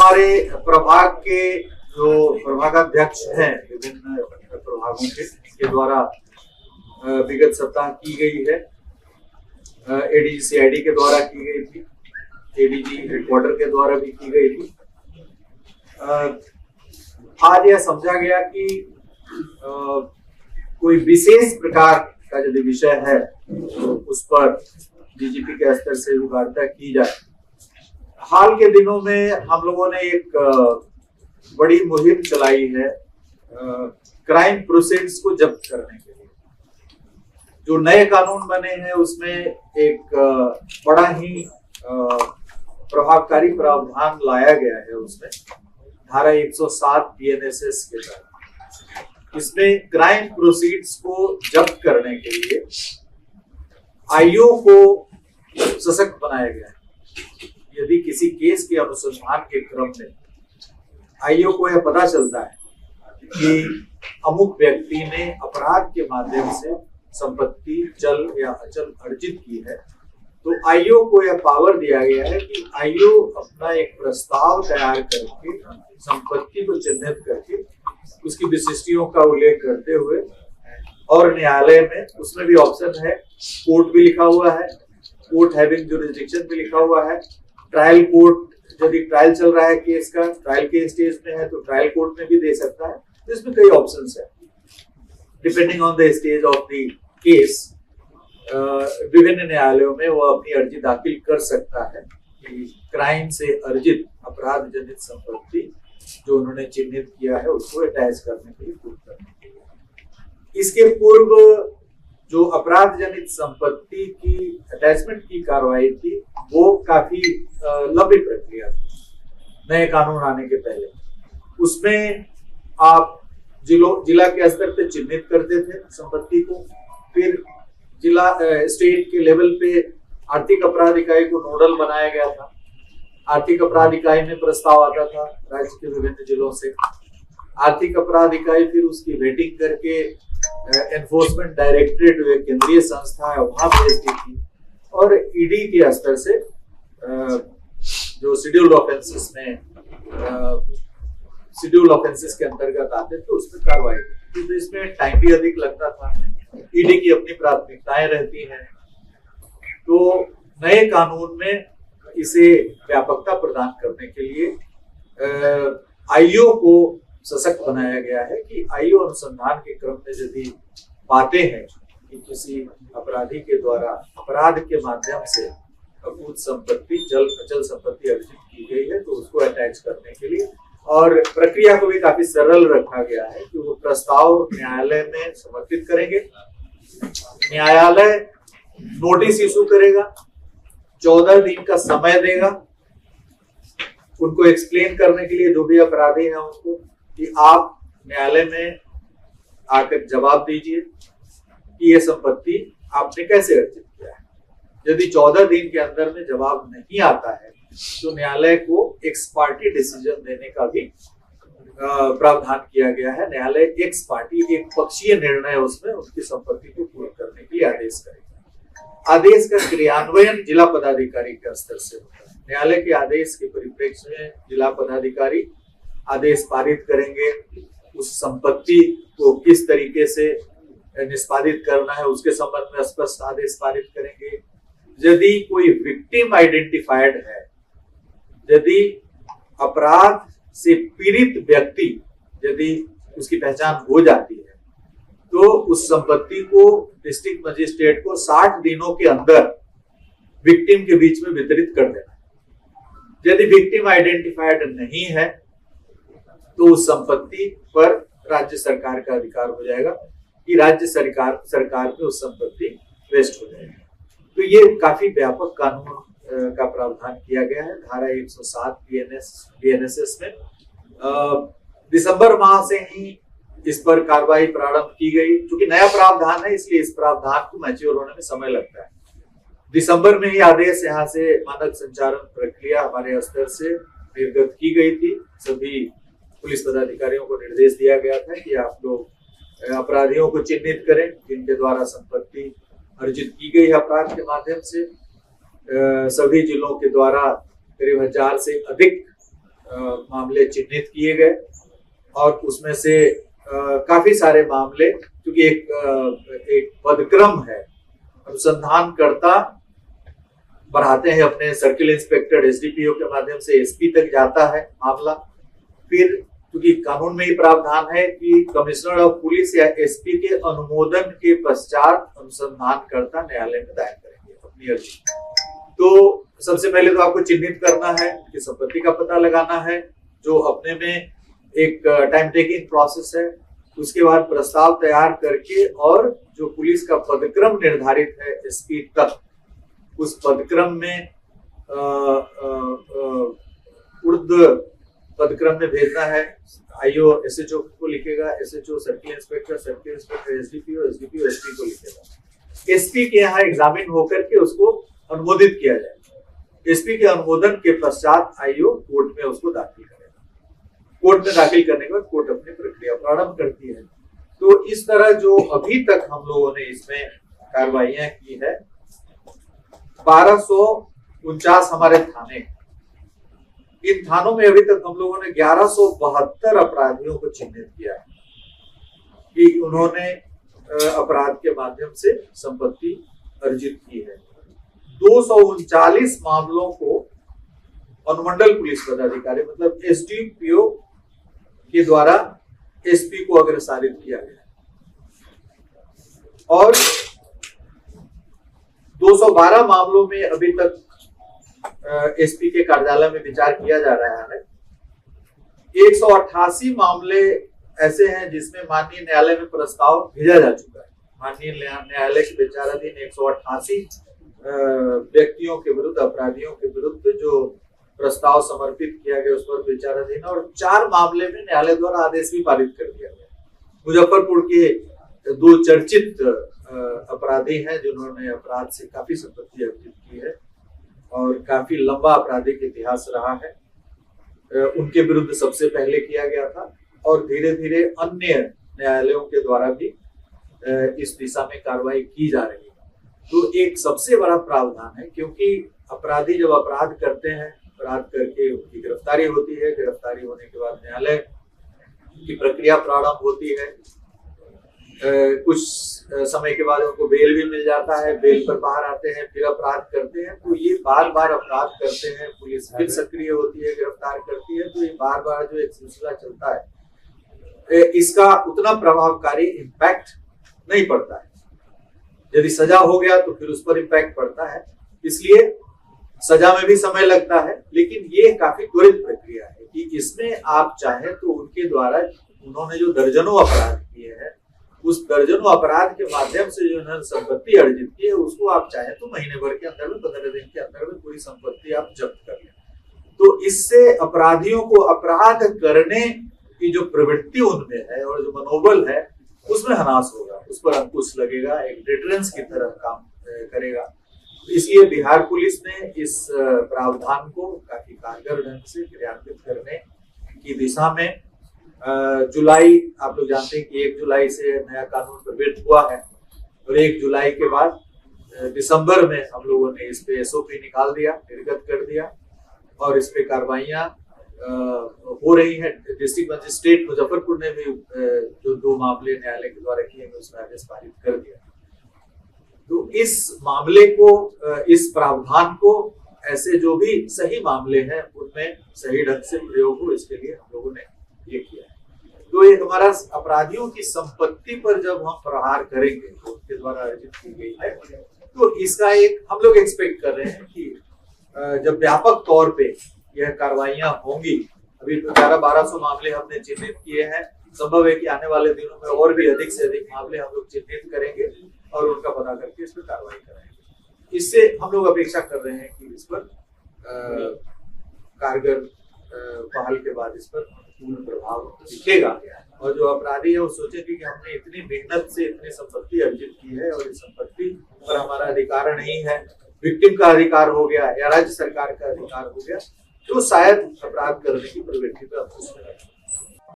हमारे प्रभाग के जो प्रभागाध्यक्ष हैं विभिन्न प्रभागों के द्वारा विगत सप्ताह की गई है, एडीजी सीआईडी के द्वारा की गई थी, एडीजी हेडक्वार्टर के द्वारा भी की गई थी। आज यह समझा गया कि कोई विशेष प्रकार का यदि विषय है तो उस पर डीजीपी के स्तर से भी वार्ता की जाए। हाल के दिनों में हम लोगों ने एक बड़ी मुहिम चलाई है क्राइम प्रोसीड्स को जब्त करने के लिए। जो नए कानून बने हैं उसमें एक बड़ा ही प्रभावकारी प्रावधान लाया गया है। उसमें धारा 107 बीएनएसएस के तहत इसमें क्राइम प्रोसीड्स को जब्त करने के लिए आईओ को सशक्त बनाया गया है। यदि किसी केस के अनुसंधान के क्रम में आईओ को यह पता चलता है कि अमुक व्यक्ति ने अपराध के माध्यम से संपत्ति चल या अचल अर्जित की है, तो आईओ को यह पावर दिया गया है कि आईओ अपना एक प्रस्ताव तैयार करके संपत्ति को चिन्हित करके उसकी विशिष्टियों का उल्लेख करते हुए और न्यायालय में उसमें भी ऑप्शन है, कोर्ट भी लिखा हुआ है, कोर्ट हैविंग जुरिसडिक्शन भी लिखा हुआ है, ट्रायल कोर्ट यदि ट्रायल चल रहा है केस का, ट्रायल के स्टेज में है तो ट्रायल कोर्ट में भी दे सकता है। तो इसमें कई ऑप्शंस है depending on the stage of the case. विभिन्न न्यायालयों में वो अपनी अर्जी दाखिल कर सकता है कि क्राइम से अर्जित अपराध जनित संपत्ति जो उन्होंने चिन्हित किया है उसको अटैच करने के लिए, प्रूव करने के लिए। इसके पूर्व जो अपराध जनित संपत्ति की अटैचमेंट की कार्रवाई थी वो काफी लंबी प्रक्रिया थी नए कानून आने के पहले। उसमें आप जिला के स्तर पे चिन्हित करते थे संपत्ति को, फिर जिला स्टेट के लेवल पे आर्थिक अपराध इकाई को नोडल बनाया गया था। आर्थिक अपराध इकाई में प्रस्ताव आता था राज्य के विभिन्न जिलों से। आर्थिक अपराध इकाई फिर उसकी रेटिंग करके एनफोर्समेंट डायरेक्टरेट जो केंद्रीय संस्था है वहां भेजती थी, और ईडी के स्तर से जो शेड्यूल्ड ऑफेंसेस में शेड्यूल ऑफेंसेस के अंतर्गत आते थे उसमें कार्रवाई होती। तो इसमें टाइम भी अधिक लगता था, ईडी की अपनी प्राथमिकताएं रहती हैं। तो नए कानून में इसे व्यापकता प्रदान करने के लिए आईओ को सशक्त बनाया गया है कि आईओ अनुसंधान के क्रम में यदि पाते हैं कि किसी अपराधी के द्वारा अपराध के माध्यम से अकूत संपत्ति अचल संपत्ति अर्जित की गई है तो उसको अटैच करने के लिए, और प्रक्रिया को भी काफी सरल रखा गया है कि वो प्रस्ताव न्यायालय में समर्पित करेंगे, न्यायालय नोटिस इशू करेगा, 14 दिन का समय देगा उनको एक्सप्लेन करने के लिए, जो भी अपराधी हैं उनको, कि आप न्यायालय में आकर जवाब दीजिए कि ये संपत्ति आपने कैसे अर्जित किया है। यदि 14 दिन के अंदर में जवाब नहीं आता है तो न्यायालय को एक्स पार्टी डिसीजन देने का भी प्रावधान किया गया है। न्यायालय एक्स पार्टी एक पक्षीय निर्णय उसमें उनकी संपत्ति को पूर्ण करने के लिए आदेश करेगा। आदेश का क्रियान्वयन जिला पदाधिकारी के स्तर से होता है। न्यायालय के आदेश के परिप्रेक्ष्य में जिला पदाधिकारी आदेश पारित करेंगे, उस संपत्ति को किस तरीके से निष्पादित करना है उसके संबंध में स्पष्ट आदेश पारित करेंगे। यदि कोई विक्टिम आइडेंटिफाइड है, यदि अपराध से पीड़ित व्यक्ति यदि उसकी पहचान हो जाती है तो उस संपत्ति को डिस्ट्रिक्ट मजिस्ट्रेट को 60 दिनों के अंदर विक्टिम के बीच में वितरित कर देना। यदि विक्टिम आइडेंटिफाइड नहीं है तो उस संपत्ति पर राज्य सरकार का अधिकार हो जाएगा कि राज्य सरकार पे उस संपत्ति वेस्ट हो जाएगी। तो ये काफी व्यापक कानून का प्रावधान किया गया है धारा 107 बीएनएसएस में। दिसंबर माह से ही इस पर कार्रवाई प्रारंभ की गई। क्योंकि नया प्रावधान है इसलिए इस प्रावधान को मैच्योर होने में समय लगता है। दिसंबर में ही आदेश यहाँ से मानक संचालन प्रक्रिया हमारे स्तर से निर्गत की गई थी। सभी पुलिस पदाधिकारियों को निर्देश दिया गया था कि आप लोग अपराधियों को चिन्हित करें जिनके द्वारा संपत्ति अर्जित की गई है अपराध के माध्यम से। सभी जिलों के द्वारा करीब 1000 से अधिक मामले चिन्हित किए गए और उसमें से काफी सारे मामले, क्योंकि एक पदक्रम है, अनुसंधानकर्ता बढ़ाते हैं अपने सर्किल इंस्पेक्टर एसडीपीओ के माध्यम से एसपी तक जाता है मामला, फिर क्योंकि कानून में ही प्रावधान है कि कमिश्नर ऑफ पुलिस या एसपी के अनुमोदन के पश्चात अनुसंधानकर्ता न्यायालय में दायर करेंगे अपनी अर्जी। तो सबसे पहले तो आपको चिन्हित करना है कि संपत्ति का पता लगाना है, जो अपने में एक टाइम टेकिंग प्रोसेस है। उसके बाद प्रस्ताव तैयार करके और जो पुलिस का पदक्रम निर्धारित है एसपी तक, उस पदक्रम में ऊर्ध्व पदक्रम में भेजना है। आईओ एसएचओ को लिखेगा, SHO circle inspector SDPO SP को लिखेगा। एसपी के यहाँ एग्जामिन होकर के उसको अनुमोदित किया जाएगा। एसपी के अनुमोदन के पश्चात आईओ कोर्ट में उसको दाखिल करेगा। कोर्ट में दाखिल करने के बाद कोर्ट अपनी प्रक्रिया प्रारंभ करती है। तो इस तरह जो अभी तक हम लोगों ने इसमें कार्रवाइयां की है, 1249 हमारे थाने, इन थानों में अभी तक हम लोगों ने 1172 अपराधियों को चिन्हित किया है कि उन्होंने अपराध के माध्यम से संपत्ति अर्जित की है। 239 मामलों को अनुमंडल पुलिस पदाधिकारी मतलब एसडीपीओ के द्वारा एसपी को अग्रसारित किया गया और 212 मामलों में अभी तक एसपी के कार्यालय में विचार किया जा रहा है। 188 मामले ऐसे हैं जिसमें माननीय न्यायालय में प्रस्ताव भेजा जा चुका है। माननीय न्यायालय के विचाराधीन 188 व्यक्तियों के विरुद्ध, अपराधियों के विरुद्ध जो प्रस्ताव समर्पित किया गया उस पर विचाराधीन, और 4 मामले में न्यायालय द्वारा आदेश भी पारित कर दिया गया। मुजफ्फरपुर के 2 चर्चित अपराधी हैं जिन्होंने अपराध से काफी संपत्ति अर्जित की है और काफी लंबा आपराधिक इतिहास रहा है, उनके विरुद्ध सबसे पहले किया गया था और धीरे धीरे अन्य न्यायालयों के द्वारा भी इस दिशा में कार्रवाई की जा रही है। तो एक सबसे बड़ा प्रावधान है, क्योंकि अपराधी जब अपराध करते हैं, अपराध करके उनकी गिरफ्तारी होती है, गिरफ्तारी होने के बाद न्यायालय की प्रक्रिया प्रारंभ होती है। कुछ समय के बाद उनको बेल भी मिल जाता है, बेल पर बाहर आते हैं, फिर अपराध करते हैं। तो ये बार बार अपराध करते हैं, पुलिस फिर सक्रिय होती है, गिरफ्तार करती है। तो ये बार बार जो एक सिलसिला चलता है, इसका उतना प्रभावकारी इम्पैक्ट नहीं पड़ता है। यदि सजा हो गया तो फिर उस पर इम्पैक्ट पड़ता है, इसलिए सजा में भी समय लगता है। लेकिन ये काफी त्वरित प्रक्रिया है कि इसमें आप चाहे तो उनके द्वारा उन्होंने जो दर्जनों अपराध किए हैं, उस दर्जनों अपराध के माध्यम से जो उन्होंने संपत्ति अर्जित की है, उसको आप चाहे तो महीने भर के अंदर में, 15 दिन के अंदर में पूरी संपत्ति आप जब्त कर लें। तो इससे अपराधियों को अपराध करने की जो प्रवृत्ति उनमें है और जो मनोबल है उसमें ह्रास होगा, उस पर अंकुश लगेगा, एक डिटरेंस की तरह काम करेगा। इसलिए बिहार पुलिस ने इस प्रावधान को काफी कारगर ढंग से क्रियान्वित करने की दिशा में जुलाई, आप लोग जानते हैं कि 1 जुलाई से नया कानून प्रवृत्त हुआ है और 1 जुलाई के बाद दिसंबर में हम लोगों ने इस पे एसओपी निकाल दिया, निर्गत कर दिया और इस पे कार्रवाइयां हो रही हैं। डिस्ट्रिक्ट मजिस्ट्रेट मुजफ्फरपुर ने भी जो 2 मामले न्यायालय के द्वारा किए गए उसमें आदेश पारित कर दिया। तो इस मामले को, इस प्रावधान को, ऐसे जो भी सही मामले हैं उनमें सही ढंग से प्रयोग हो, इसके लिए हम लोगों ने ये किया है। तो ये हमारा अपराधियों की संपत्ति पर जब हम प्रहार करेंगे तो उनके द्वारा अर्जित की गई है, तो इसका एक हम लोग एक्सपेक्ट कर रहे हैं कि जब व्यापक तौर पे यह कार्रवाइयां होंगी, अभी तो 1100-1200 मामले हमने चिन्हित किए हैं, संभव है कि आने वाले दिनों में और भी अधिक से अधिक मामले हम लोग चिन्हित करेंगे और उनका पता करके इस पर कार्रवाई करेंगे। इससे हम लोग अपेक्षा कर रहे हैं कि इस पर कारगर पहल के बाद इस पर पूर्ण प्रभाव दिखेगा और जो अपराधी है वो सोचेंगे कि हमने इतनी मेहनत से इतनी संपत्ति अर्जित की है और इस संपत्ति पर हमारा अधिकार नहीं है, विक्टिम का अधिकार हो गया या राज्य सरकार का अधिकार हो गया, तो शायद अपराध करने की प्रवृत्ति पर अंकुश लगाएगा।